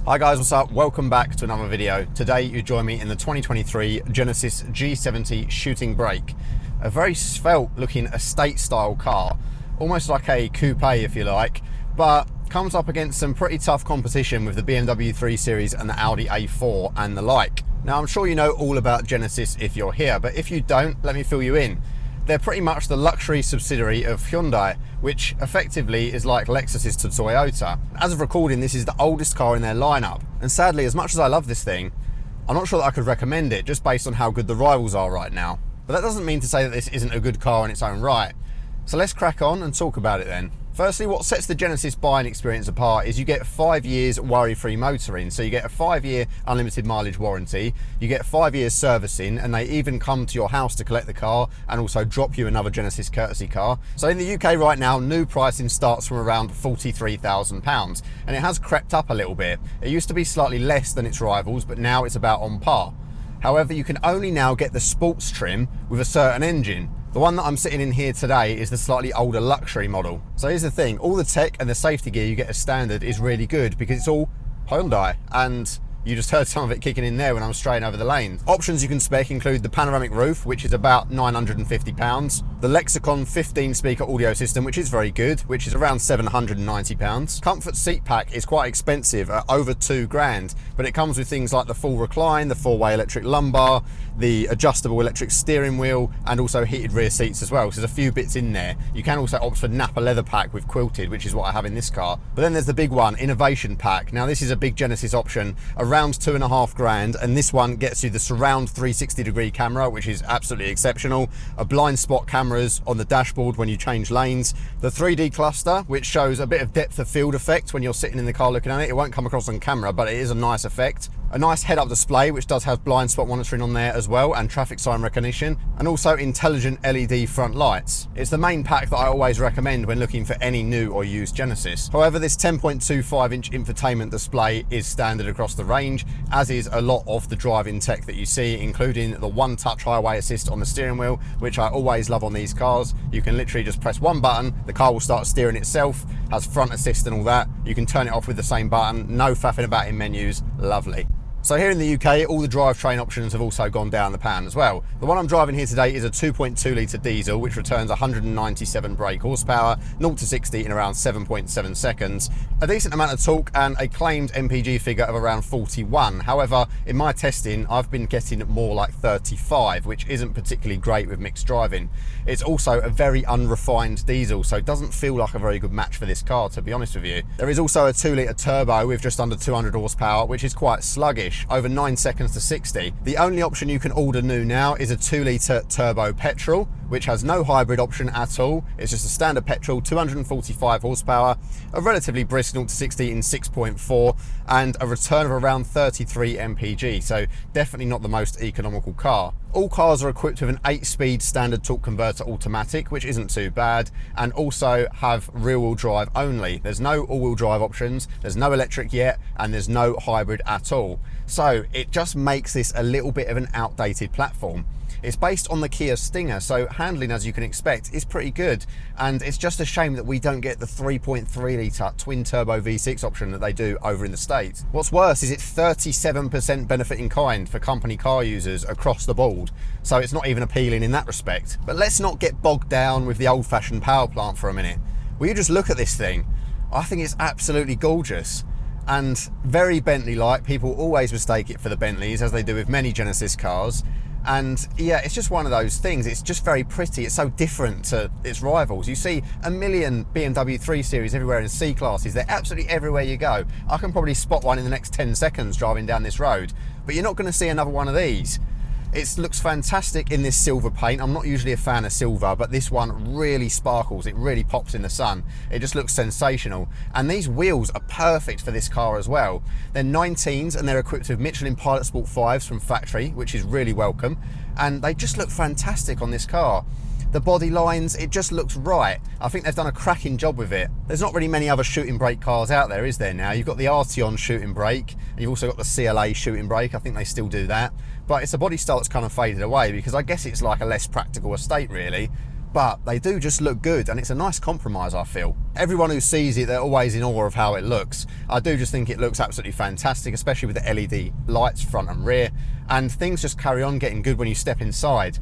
Hi guys, what's up? Welcome back to another video. Today you join me in the 2023 Genesis G70 Shooting Brake. A very svelte looking estate style car, almost like a coupe if you like, but comes up against some pretty tough competition with the BMW 3 Series and the Audi A4 and the like. Now I'm sure you know all about Genesis if you're here, but if you don't, let me fill you in. They're pretty much the luxury subsidiary of Hyundai, which effectively is like Lexus's to Toyota. As of recording, this is the oldest car in their lineup. And sadly, as much as I love this thing, I'm not sure that I could recommend it just based on how good the rivals are right now. But that doesn't mean to say that this isn't a good car in its own right. So let's crack on and talk about it then. Firstly, what sets the Genesis buying experience apart is you get 5 years worry-free motoring. So you get a 5-year unlimited mileage warranty, you get 5 years servicing, and they even come to your house to collect the car and also drop you another Genesis courtesy car. So in the UK right now, new pricing starts from around £43,000, and it has crept up a little bit. It used to be slightly less than its rivals, but now it's about on par. However, you can only now get the sports trim with a certain engine. The one that I'm sitting in here today is the slightly older luxury model. So here's the thing, all the tech and the safety gear you get as standard is really good because it's all Hyundai, and you just heard some of it kicking in there when I'm straying over the lanes. Options you can spec include the panoramic roof, which is about £950, the Lexicon 15-speaker audio system, which is very good, which is around £790. Comfort seat pack is quite expensive at over £2,000, but it comes with things like the full recline, the 4-way electric lumbar, the adjustable electric steering wheel, and also heated rear seats as well. So there's a few bits in there. You can also opt for Napa leather pack with quilted, which is what I have in this car. But then there's the big one, innovation pack. Now this is a big Genesis option, around £2,500, and this one gets you the surround 360-degree camera, which is absolutely exceptional, a blind spot cameras on the dashboard when you change lanes, the 3D cluster, which shows a bit of depth of field effect when you're sitting in the car looking at it. It won't come across on camera, but it is a nice effect. A nice head-up display, which does have blind spot monitoring on there as well, and traffic sign recognition, and also intelligent LED front lights. It's the main pack that I always recommend when looking for any new or used Genesis. However, this 10.25-inch infotainment display is standard across the range, as is a lot of the driving tech that you see, including the one-touch highway assist on the steering wheel, which I always love on these cars. You can literally just press one button, the car will start steering itself, has front assist and all that. You can turn it off with the same button, no faffing about in menus, lovely. So here in the UK, all the drivetrain options have also gone down the pan as well. The one I'm driving here today is a 2.2 litre diesel, which returns 197 brake horsepower, 0 to 60 in around 7.7 seconds, a decent amount of torque and a claimed MPG figure of around 41. However, in my testing, I've been getting more like 35, which isn't particularly great with mixed driving. It's also a very unrefined diesel, so it doesn't feel like a very good match for this car, to be honest with you. There is also a 2 litre turbo with just under 200 horsepower, which is quite sluggish, over 9 seconds to 60. The only option you can order new now is a 2 litre turbo petrol, which has no hybrid option at all. It's just a standard petrol, 245 horsepower, a relatively brisk 0 to 60 in 6.4, and a return of around 33 mpg, so definitely not the most economical car. All cars are equipped with an 8-speed standard torque converter automatic, which isn't too bad, and also have rear-wheel drive only. There's no all-wheel drive options, there's no electric yet, and there's no hybrid at all. So it just makes this a little bit of an outdated platform. It's based on the Kia Stinger, so handling, as you can expect, is pretty good, and it's just a shame that we don't get the 3.3 litre twin-turbo V6 option that they do over in the States. What's worse is it's 37% benefit in kind for company car users across the board, so it's not even appealing in that respect. But let's not get bogged down with the old-fashioned power plant for a minute. Will you just look at this thing? I think it's absolutely gorgeous. And very Bentley-like. People always mistake it for the Bentleys, as they do with many Genesis cars. And yeah, it's just one of those things. It's just very pretty. It's so different to its rivals. You see a million BMW 3 Series everywhere in C-classes. They're absolutely everywhere you go. I can probably spot one in the next 10 seconds driving down this road, but you're not going to see another one of these. It looks fantastic in this silver paint. I'm not usually a fan of silver, but this one really sparkles. It really pops in the sun. It just looks sensational. And these wheels are perfect for this car as well. They're 19s and they're equipped with Michelin Pilot Sport 5s from factory, which is really welcome. And they just look fantastic on this car. The body lines, it just looks right. I think they've done a cracking job with it. There's not really many other shooting brake cars out there, is there now? You've got the Arteon shooting brake, and you've also got the CLA shooting brake. I think they still do that. But it's a body style that's kind of faded away because I guess it's like a less practical estate, really. but they do just look good, and it's a nice compromise, I feel. Everyone who sees it, they're always in awe of how it looks. I do just think it looks absolutely fantastic, especially with the LED lights front and rear, and things just carry on getting good when you step inside.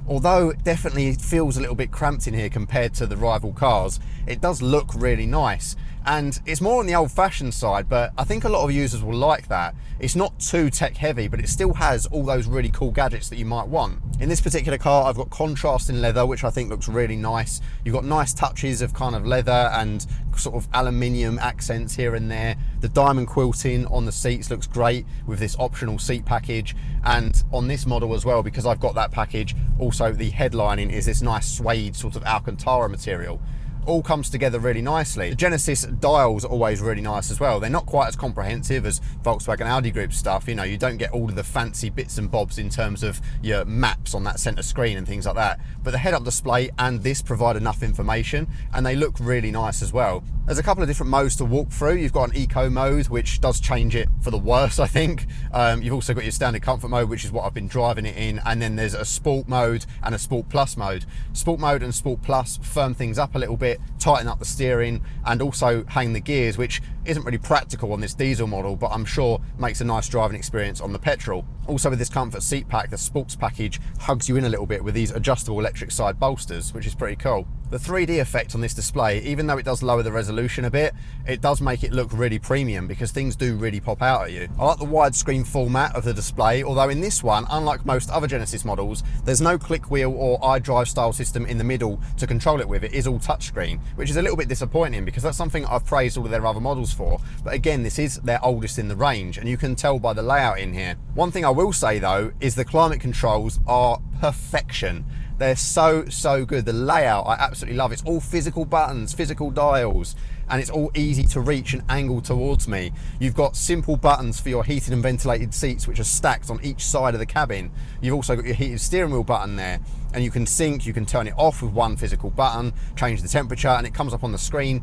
Although it definitely feels a little bit cramped in here compared to the rival cars, it does look really nice. And it's more on the old-fashioned side, but I think a lot of users will like that. It's not too tech-heavy, but it still has all those really cool gadgets that you might want. In this particular car, I've got contrasting leather, which I think looks really nice. You've got nice touches of kind of leather and sort of aluminium accents here and there. The diamond quilting on the seats looks great with this optional seat package. And on this model as well, because I've got that package, also the headlining is this nice suede sort of Alcantara material. All comes together really nicely. The Genesis dials are always really nice as well. They're not quite as comprehensive as Volkswagen Audi Group stuff. You know, you don't get all of the fancy bits and bobs in terms of your maps on that center screen and things like that. But the head-up display and this provide enough information, and they look really nice as well. There's a couple of different modes to walk through. You've got an eco mode, which does change it for the worse, I think. You've also got your standard comfort mode, which is what I've been driving it in. And then there's a sport mode and a sport plus mode. Sport mode and sport plus firm things up a little bit, tighten up the steering, and also hang the gears, which isn't really practical on this diesel model, but I'm sure makes a nice driving experience on the petrol. Also with this comfort seat pack, the sports package hugs you in a little bit with these adjustable electric side bolsters, which is pretty cool. The 3D effect on this display, even though it does lower the resolution a bit, it does make it look really premium because things do really pop out at you. I like the widescreen format of the display, although in this one, unlike most other Genesis models, there's no click wheel or iDrive style system in the middle to control it with. It is all touchscreen, which is a little bit disappointing because that's something I've praised all of their other models for. But again, this is their oldest in the range, and you can tell by the layout in here. One thing I will say though is the climate controls are perfection. They're so good. The layout, I absolutely love. It's all physical buttons, physical dials, and it's all easy to reach and angle towards me. You've got simple buttons for your heated and ventilated seats, which are stacked on each side of the cabin. You've also got your heated steering wheel button there, and you can sync, you can turn it off with one physical button, change the temperature, and it comes up on the screen.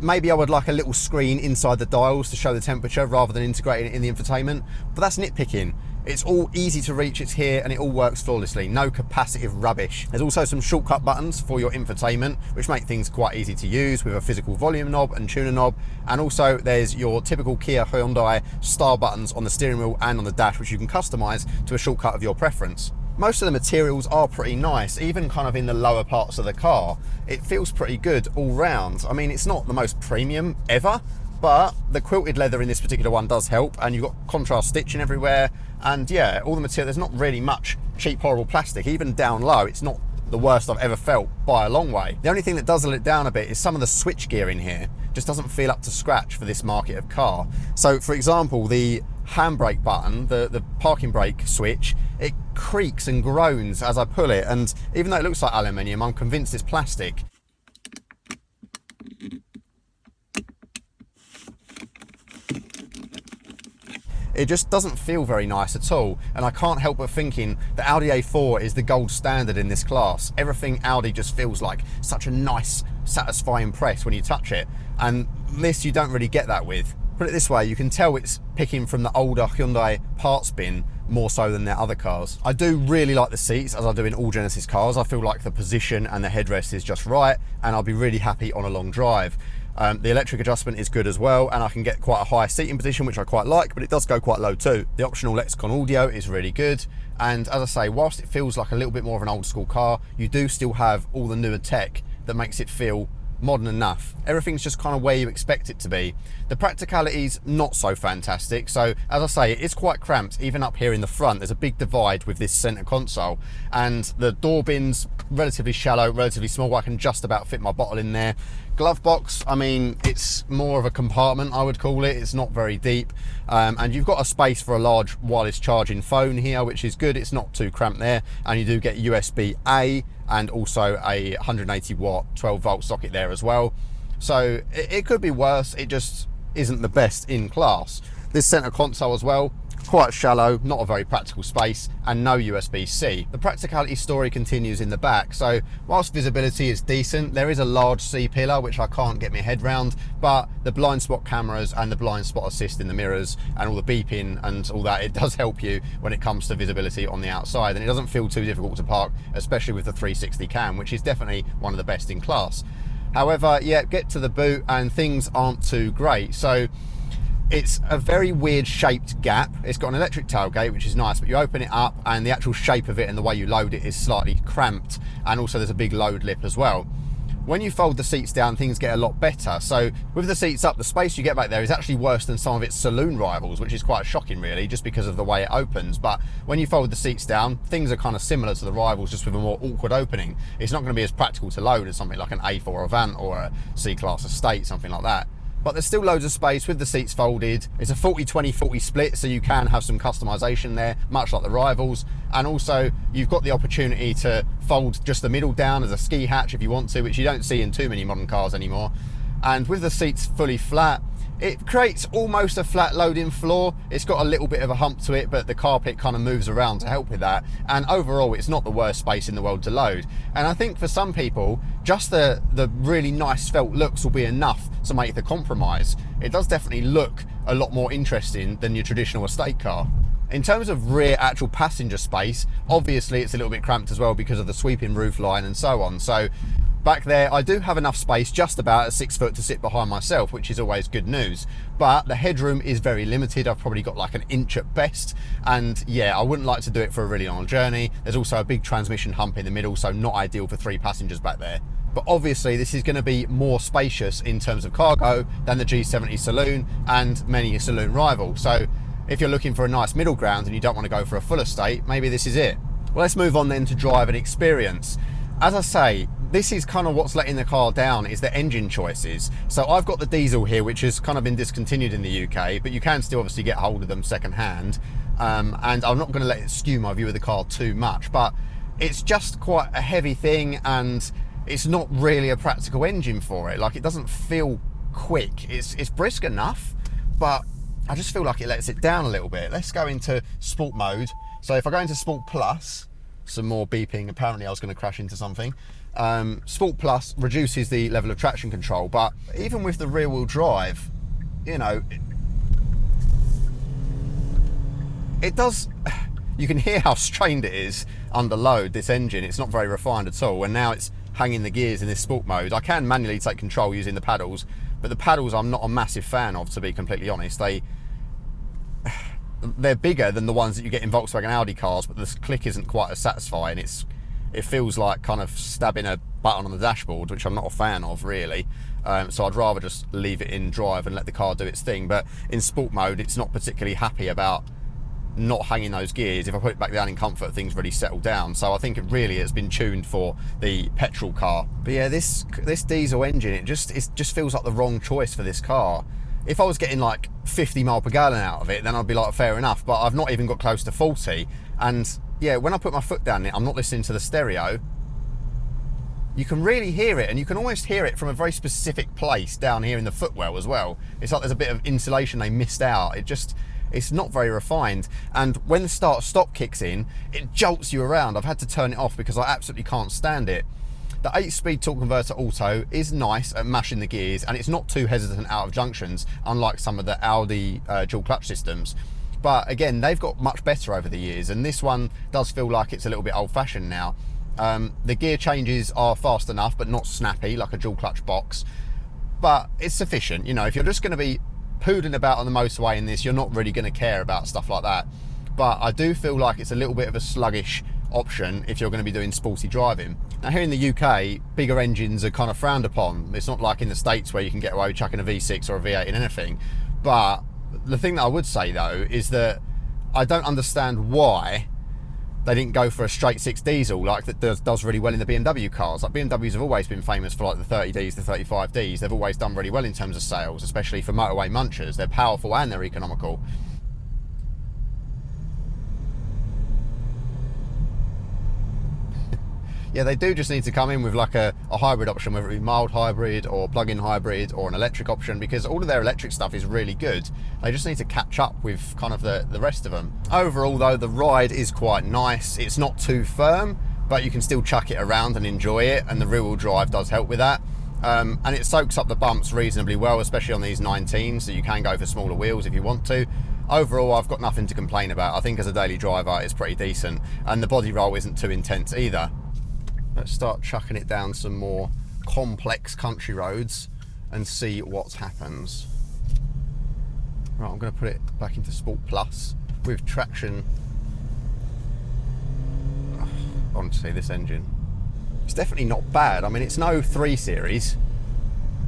Maybe I would like a little screen inside the dials to show the temperature rather than integrating it in the infotainment, but that's nitpicking. It's all easy to reach, it's here, and it all works flawlessly. No capacitive rubbish. There's also some shortcut buttons for your infotainment, which make things quite easy to use with a physical volume knob and tuner knob. And also there's your typical Kia Hyundai style buttons on the steering wheel and on the dash, which you can customize to a shortcut of your preference. Most of the materials are pretty nice, even kind of in the lower parts of the car. It feels pretty good all round. I mean, it's not the most premium ever, but the quilted leather in this particular one does help, and you've got contrast stitching everywhere. And yeah, all the material, there's not really much cheap, horrible plastic. Even down low, it's not the worst I've ever felt by a long way. The only thing that does let it down a bit is some of the switch gear in here just doesn't feel up to scratch for this market of car. So for example, the handbrake button, the parking brake switch, it creaks and groans as I pull it, and even though it looks like aluminium, I'm convinced it's plastic. It just doesn't feel very nice at all, and I can't help but thinking the Audi A4 is the gold standard in this class. Everything Audi just feels like such a nice, satisfying press when you touch it, and this you don't really get that with. Put it this way, you can tell it's picking from the older Hyundai parts bin more so than their other cars. I do really like the seats, as I do in all Genesis cars. I feel like the position and the headrest is just right, and I'll be really happy on a long drive. The electric adjustment is good as well, and I can get quite a high seating position, which I quite like, but it does go quite low too. The optional Lexicon audio is really good, and as I say, whilst it feels like a little bit more of an old school car, you do still have all the newer tech that makes it feel modern enough. Everything's just kind of where you expect it to be. The practicality's not so fantastic, so as I say, it's quite cramped. Even up here in the front, there's a big divide with this center console, and the door bin's relatively shallow, relatively small. I can just about fit my bottle in there. Glove box, I mean, it's more of a compartment, I would call it. It's not very deep, and you've got a space for a large wireless charging phone here, which is good. It's not too cramped there, and you do get USB-A and also a 180 watt 12 volt socket there as well. So it could be worse. It just isn't the best in class. This center console as well, quite shallow, not a very practical space, and no USB-C. The Practicality story continues in the back, so whilst visibility is decent, there is a large C-pillar which I can't get my head round, but the blind spot cameras and the blind spot assist in the mirrors and all the beeping and all that, it does help you when it comes to visibility on the outside, and it doesn't feel too difficult to park, especially with the 360 cam, which is definitely one of the best in class. However, yeah, get to the boot and things aren't too great. So it's a very weird shaped gap. It's got an electric tailgate, which is nice, but you open it up and the actual shape of it and the way you load it is slightly cramped, and also there's a big load lip as well. When you fold the seats down, things get a lot better. So with the seats up, the space you get back there is actually worse than some of its saloon rivals, which is quite shocking really, just because of the way it opens. But when you fold the seats down, things are kind of similar to the rivals, just with a more awkward opening. It's not going to be as practical to load as something like an A4 Avant or a C-Class Estate, something like that. But there's still loads of space with the seats folded. It's a 40-20-40 split, so you can have some customization there, much like the rivals. And also, you've got the opportunity to fold just the middle down as a ski hatch if you want to, which you don't see in too many modern cars anymore. And with the seats fully flat, it creates almost a flat loading floor. It's got a little bit of a hump to it, but the carpet kind of moves around to help with that. And overall, it's not the worst space in the world to load. And I think for some people, just the really nice felt looks will be enough to make the compromise. It does definitely look a lot more interesting than your traditional estate car. In terms of rear actual passenger space, obviously it's a little bit cramped as well because of the sweeping roof line and so on. So back there, I do have enough space, just about at 6 foot, to sit behind myself, which is always good news. But the headroom is very limited. I've probably got like an inch at best. And yeah, I wouldn't like to do it for a really long journey. There's also a big transmission hump in the middle, so not ideal for 3 passengers back there. But obviously this is going to be more spacious in terms of cargo than the G70 Saloon and many a saloon rival. So if you're looking for a nice middle ground and you don't want to go for a full estate, maybe this is it. Well, let's move on then to drive and experience. As I say, this is kind of what's letting the car down, is the engine choices. So I've got the diesel here, which has kind of been discontinued in the UK, but you can still obviously get hold of them second hand. And I'm not going to let it skew my view of the car too much, but it's just quite a heavy thing, and it's not really a practical engine for it. Like, it doesn't feel quick. It's brisk enough, but I just feel like it lets it down a little bit. Let's go into sport mode. So if I go into sport plus, some more beeping, apparently I was going to crash into something. Sport plus reduces the level of traction control, but even with the rear wheel drive, you know, it does, you can hear how strained it is under load, this engine. It's not very refined at all, and now it's hanging the gears in this sport mode. I can manually take control using the paddles, but the paddles I'm not a massive fan of, to be completely honest. They're bigger than the ones that you get in Volkswagen Audi cars, but the click isn't quite as satisfying. It feels like kind of stabbing a button on the dashboard, which I'm not a fan of really. So I'd rather just leave it in drive and let the car do its thing. But in sport mode, it's not particularly happy about not hanging those gears. If I put it back down in comfort, things really settle down. So I think it really has been tuned for the petrol car. But yeah, this diesel engine, it just feels like the wrong choice for this car. If I was getting like 50 mile per gallon out of it, then I'd be like, fair enough, but I've not even got close to 40. And yeah, when I put my foot down it, I'm not listening to the stereo. You can really hear it, and you can almost hear it from a very specific place down here in the footwell as well. It's like there's a bit of insulation they missed out. It's not very refined. And when the start-stop kicks in, it jolts you around. I've had to turn it off because I absolutely can't stand it. The 8-speed torque converter auto is nice at mashing the gears, and it's not too hesitant out of junctions, unlike some of the Audi dual clutch systems. But again, they've got much better over the years, and this one does feel like it's a little bit old-fashioned now. The gear changes are fast enough, but not snappy like a dual clutch box. But it's sufficient. You know, if you're just going to be poodling about on the motorway in this, you're not really going to care about stuff like that. But I do feel like it's a little bit of a sluggish option if you're going to be doing sporty driving. Now here in the UK, bigger engines are kind of frowned upon. It's not like in the States where you can get away with chucking a V6 or a V8 in anything. But the thing that I would say though is that I don't understand why they didn't go for a straight 6 diesel like that does really well in the BMW cars. Like, BMWs have always been famous for like the 30Ds, the 35Ds. They've always done really well in terms of sales, especially for motorway munchers. They're powerful and they're economical. yeah, they do just need to come in with like a hybrid option, whether it be mild hybrid or plug-in hybrid or an electric option, because all of their electric stuff is really good. They just need to catch up with kind of the rest of them. Overall though, the ride is quite nice. It's not too firm, but you can still chuck it around and enjoy it, and the rear-wheel drive does help with that. And it soaks up the bumps reasonably well, especially on these 19s, so you can go for smaller wheels if you want to. Overall, I've got nothing to complain about. I think as a daily driver, it's pretty decent, and the body roll isn't too intense either. Let's start chucking it down some more complex country roads and see what happens. Right, I'm going to put it back into Sport Plus with traction. Honestly, this engine, it's definitely not bad. I mean, it's no 3 Series,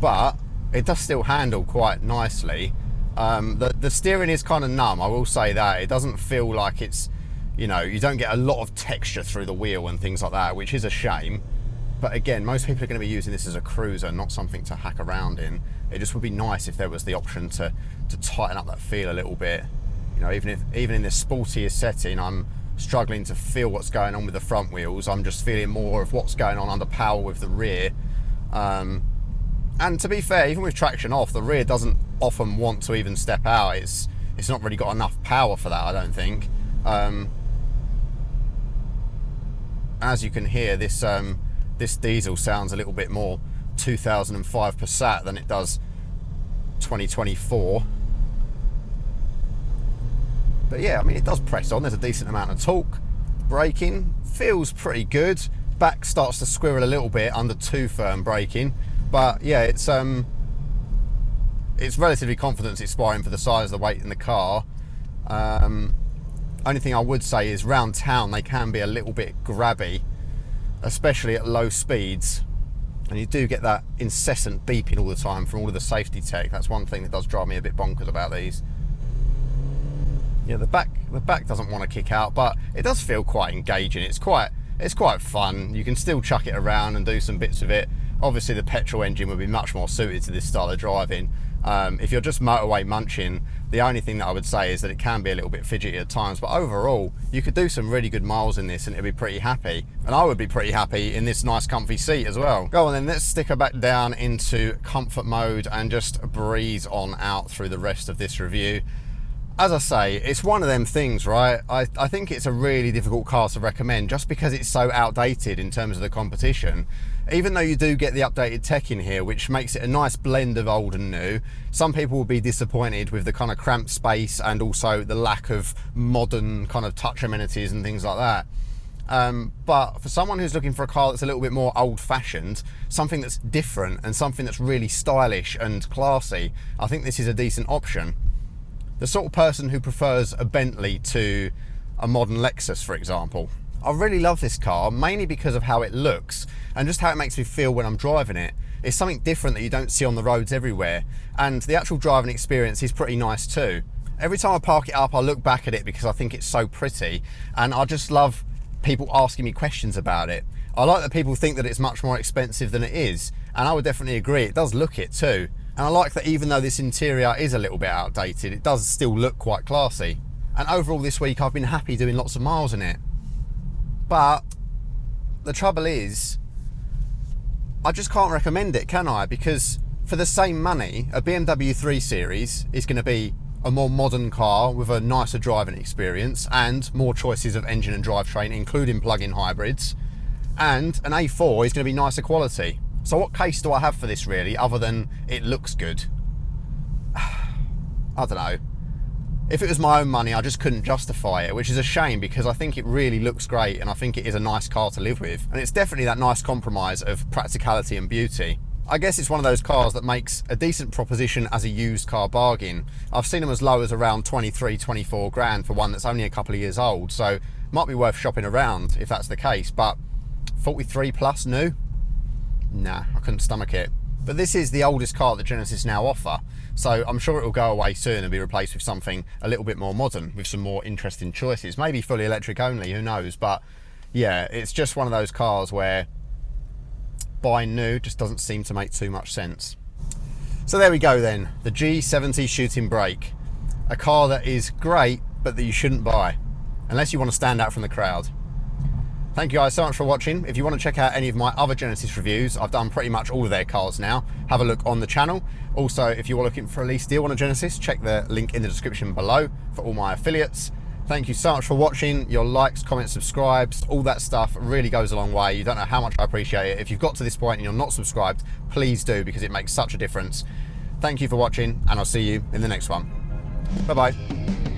but it does still handle quite nicely. The steering is kind of numb, I will say that. It doesn't feel like it's, you know, you don't get a lot of texture through the wheel and things like that, which is a shame. But again, most people are going to be using this as a cruiser, not something to hack around in. It just would be nice if there was the option to tighten up that feel a little bit. You know, even in the sportiest setting, I'm struggling to feel what's going on with the front wheels. I'm just feeling more of what's going on under power with the rear. And to be fair, even with traction off, the rear doesn't often want to even step out. It's not really got enough power for that, I don't think. As you can hear, this diesel sounds a little bit more 2005 Passat than it does 2024. But yeah, I mean, it does press on. There's a decent amount of torque. Braking feels pretty good. Back starts to squirrel a little bit under too firm braking, but yeah, it's relatively confidence inspiring for the size, the weight in the car. Only thing I would say is round town they can be a little bit grabby, especially at low speeds, and you do get that incessant beeping all the time from all of the safety tech. That's one thing that does drive me a bit bonkers about these. Yeah, the back doesn't want to kick out, but it does feel quite engaging. It's quite fun. You can still chuck it around and do some bits with it. Obviously the petrol engine would be much more suited to this style of driving. If you're just motorway munching, the only thing that I would say is that it can be a little bit fidgety at times, but overall you could do some really good miles in this and it'd be pretty happy, and I would be pretty happy in this nice comfy seat as well. Go on then, let's stick her back down into comfort mode and just breeze on out through the rest of this review. As I say, it's one of them things, right? I think it's a really difficult car to recommend just because it's so outdated in terms of the competition. Even though you do get the updated tech in here, which makes it a nice blend of old and new, some people will be disappointed with the kind of cramped space and also the lack of modern kind of touch amenities and things like that. But for someone who's looking for a car that's a little bit more old-fashioned, something that's different and something that's really stylish and classy, I think this is a decent option. The sort of person who prefers a Bentley to a modern Lexus, for example. I really love this car, mainly because of how it looks and just how it makes me feel when I'm driving it. It's something different that you don't see on the roads everywhere, and the actual driving experience is pretty nice too. Every time I park it up, I look back at it because I think it's so pretty, and I just love people asking me questions about it. I like that people think that it's much more expensive than it is, and I would definitely agree, it does look it too. And I like that even though this interior is a little bit outdated, it does still look quite classy. And overall this week I've been happy doing lots of miles in it. But the trouble is, I just can't recommend it, can I? Because for the same money, a BMW 3 Series is going to be a more modern car with a nicer driving experience and more choices of engine and drivetrain, including plug-in hybrids. And an A4 is going to be nicer quality. So what case do I have for this really, other than it looks good? I don't know. If it was my own money, I just couldn't justify it, which is a shame because I think it really looks great and I think it is a nice car to live with. And it's definitely that nice compromise of practicality and beauty. I guess it's one of those cars that makes a decent proposition as a used car bargain. I've seen them as low as around 23, 24 grand for one that's only a couple of years old, so it might be worth shopping around if that's the case, but 43 plus new? Nah, I couldn't stomach it. But this is the oldest car that Genesis now offer, so I'm sure it will go away soon and be replaced with something a little bit more modern with some more interesting choices. Maybe fully electric only, who knows? But yeah, it's just one of those cars where buying new just doesn't seem to make too much sense. So there we go then, the G70 Shooting Brake. A car that is great, but that you shouldn't buy, unless you want to stand out from the crowd. Thank you guys so much for watching. If you want to check out any of my other Genesis reviews, I've done pretty much all of their cars now. Have a look on the channel. Also, if you are looking for a lease deal on a Genesis, check the link in the description below for all my affiliates. Thank you so much for watching. Your likes, comments, subscribes, all that stuff really goes a long way. You don't know how much I appreciate it. If you've got to this point and you're not subscribed, please do, because it makes such a difference. Thank you for watching, and I'll see you in the next one. Bye-bye.